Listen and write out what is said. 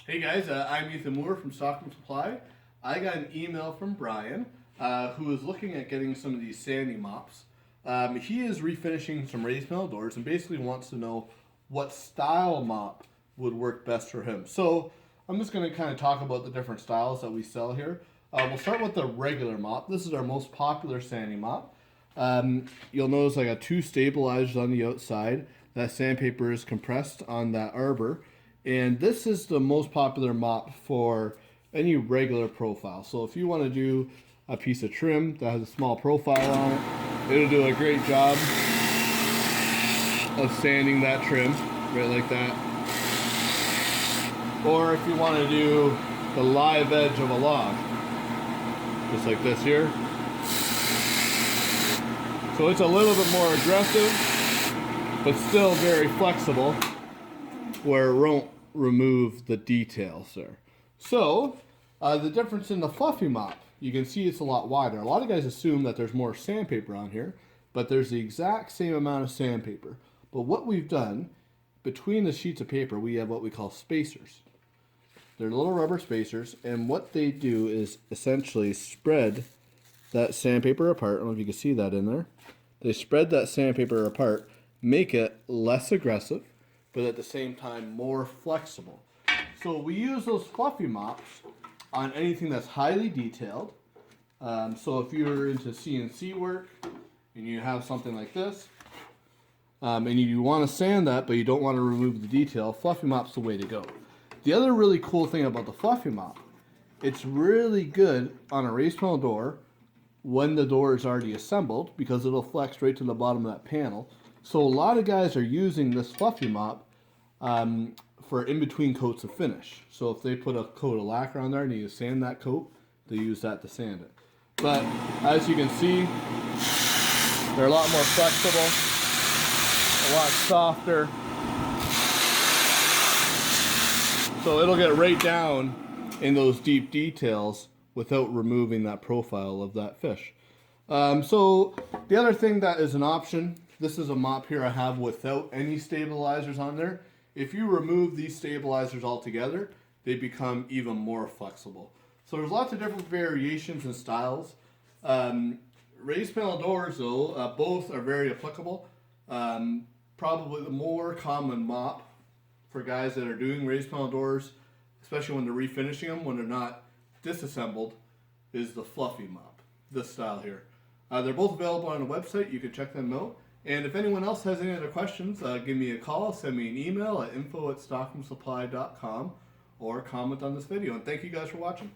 Hey guys, I'm Ethan Moore from Stockman Supply. I got an email from Brian who is looking at getting some of these sanding mops. He is refinishing some raised metal doors and basically wants to know what style mop would work best for him. So I'm just going to kind of talk about the different styles that we sell here. We'll start with the regular mop. This is our most popular sanding mop. You'll notice I got two stabilizers on the outside. That sandpaper is compressed on that arbor. And this is the most popular mop for any regular profile. So if you want to do a piece of trim that has a small profile on it, it'll do a great job of sanding that trim, right like that. Or if you want to do the live edge of a log, just like this here. So it's a little bit more aggressive, but still very flexible, where it won't remove the details there. So the difference in the fluffy mop, you can see it's a lot wider. A lot of guys assume that there's more sandpaper on here, but there's the exact same amount of sandpaper. But what we've done, between the sheets of paper, we have what we call spacers. They're little rubber spacers, and what they do is essentially spread that sandpaper apart. I don't know if you can see that in there. They spread that sandpaper apart, make it less aggressive, but at the same time more flexible. So we use those fluffy mops on anything that's highly detailed. So if you're into CNC work and you have something like this, and you want to sand that but you don't want to remove the detail, fluffy mop's the way to go. The other really cool thing about the fluffy mop, it's really good on a raised panel door when the door is already assembled because it'll flex right to the bottom of that panel. So a lot of guys are using this fluffy mop for in-between coats of finish. So if they put a coat of lacquer on there and need to sand that coat, they use that to sand it. But as you can see, they're a lot more flexible, a lot softer. So it'll get right down in those deep details without removing that profile of that fish. So the other thing that is an option, this is a mop here I have without any stabilizers on there. If you remove these stabilizers altogether, they become even more flexible. So there's lots of different variations and styles. Raised panel doors though, both are very applicable. Probably the more common mop for guys that are doing raised panel doors, especially when they're refinishing them, when they're not disassembled, is the fluffy mop, this style here. They're both available on the website. You can check them out. And if anyone else has any other questions, give me a call, send me an email at info@stockmansupply.com, or comment on this video. And thank you guys for watching.